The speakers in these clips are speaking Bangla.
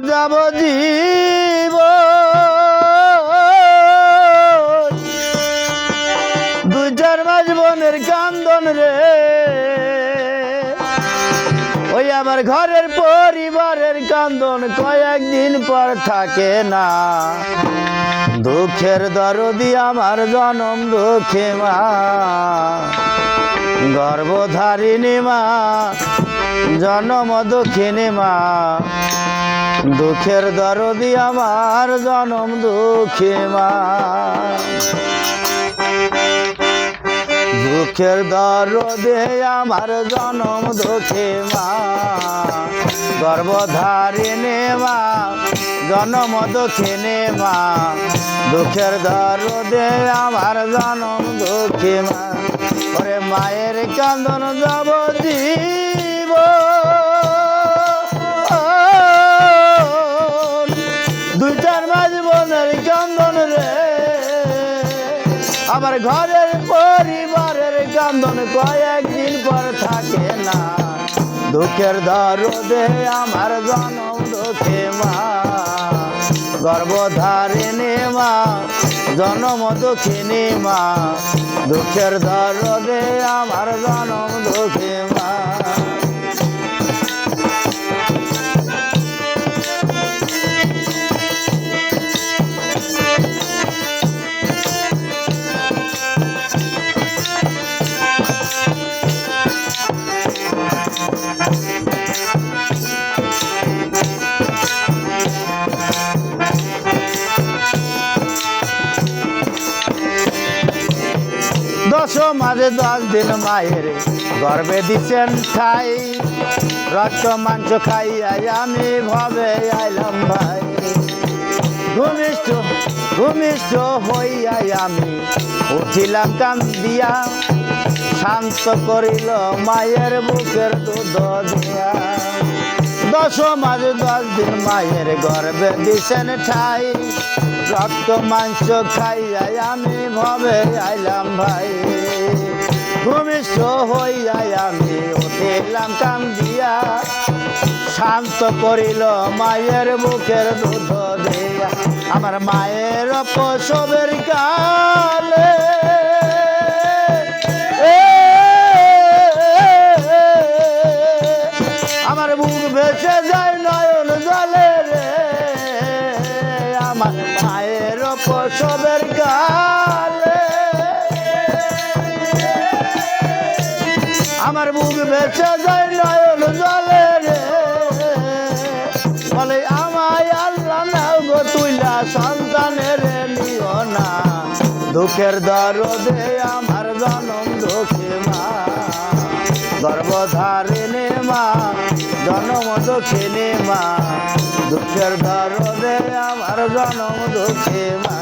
যাব জীব দুই চার মাস বনের কান্দন রে ওই আমার ঘরের পরিবারের কান্দন কয়েকদিন পর থাকে না দুঃখের দরদি আমার জনম দুঃখে মা গর্ভধারিণী মা জনম দুঃখিনী মা দুঃখের দরদি আমার জনম দুঃখী মা দুঃখের দরদে আমার জনম দুঃখী মা গর্ভধারিণী মা জনম দুঃখিনী মা দুঃখের দরদে আমার জনম দুঃখী মা ওরে মায়ের কান্দন যাব জীব দুই চার মাস বনের কান্দন রে আমার ঘরের পরিবারের কান্দন কয়েকদিন পর থাকে না দুঃখের দরদে আমার জনম দুঃখে মা গর্ভধারিণী মা জনম দুঃখিনী মা দুঃখের দরদে আমার জনম দুঃখী মা মাঝে 10 দিন মায়ের গর্বে দিছেন ঠাই রক্ত মাংস খাইয়াই আমি ভবে আইলাম ভাই ভূমিষ্ঠ হইয়াই আমি উঠিলাম কান্দিয়া শান্ত করিল মায়ের বুকের দুধ দিয়া মাঝে 10 দিন মায়ের গর্বে দিছেন ঠাই রক্ত মাংস খাইয়াই আমি ভবে আইলাম ভাই ভূমিষ্ঠ হইয়াই আমি উঠিলাম কান্দিয়া শান্ত করিল মায়ের বুকের দুধ দিয়া আমার মায়ের প্রসবের কালে আমার বুক ভেসে যায় নয়ন জলে রে আমার মায়ের প্রসবের কালে আমার বুক ভেসে যায় নয়ন জলে রে বলে আমায় আল্লাহ নাও গো তুইলা সন্তানের নিও না দুঃখের দরদে আমার জনম দুঃখী মা গর্ভধারিণী মা জনম দুঃখিনী মা দুঃখের দরদে আমার জনম দুঃখী মা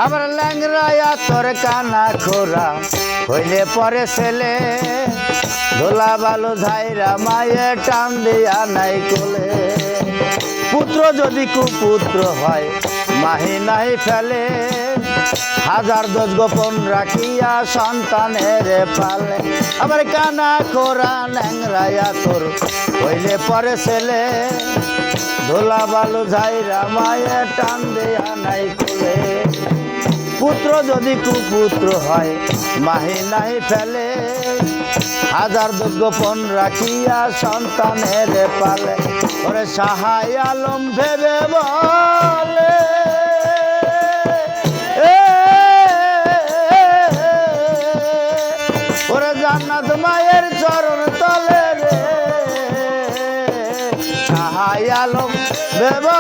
আমার ল্যাংরায়া তোর কানা খোরা হইলে পরে ছেলে ধোলা বালু ঝাইরা মায়ে টান দিয়া নাই কোলে পুত্র যদি কুপুত্র হয় মাহি নাই ফেলে হাজার দোষ গোপন রাখিয়া সন্তানের পালে আমার কানা খোরা ল্যাংরায়া তোর হইলে পরে ছেলে ধোলা বালু ঝাইরা মায়ে টান দিয়া নাই কোলে পুত্র যদি কুপুত্র হয় মাহি নাই ফেলে হাজার দোষ গোপন রাখিয়া সন্তানের পালে ওরে সাহাই আলম ভেবে বলে ওরে জান্নাত মায়ের চরণ তলে রে সাহাই আলম ভেবে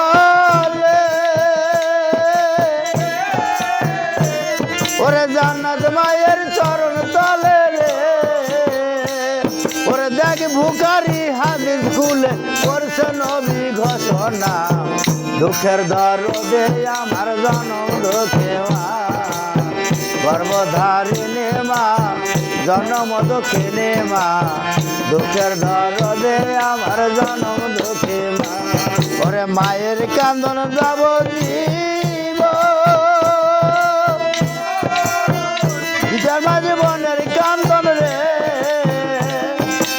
ওরে জান্নাত মায়ের চরণ তলে রে ওরে দেখ ভুকারি হাদিস খুলে করছে নবী ঘোষণা দুঃখের দরদে আমার জনম দুঃখে মা গর্ভধারিণী মা জনম দুঃখিনী মা দুঃখের দরদে আমার জনম দুঃখী মা ওরে মায়ের কান্দন যাব জীব বিচার জীবনের কান্দন রে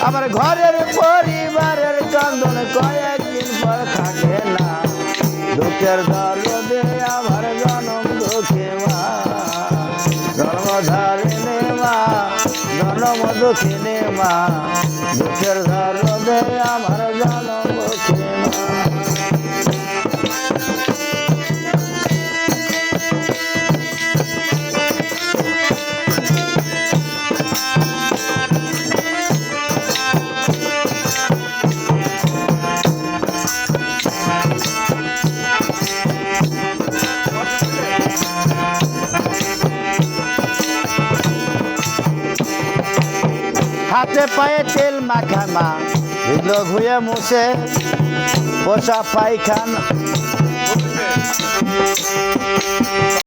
আমার ঘরের পরিবারের কান্দন কয়েকদিন পর থাকে না দুঃখের দরদে আমার জনম দুঃখী মা জন্মধারিণী মা জনম দুঃখিনী মা দুঃখের দরদে আমার জনম দুঃখী মা হাতে পায়ে তেল মাখা মা হৃদয় ঘুয়ে মুছে পোষা পায়খানা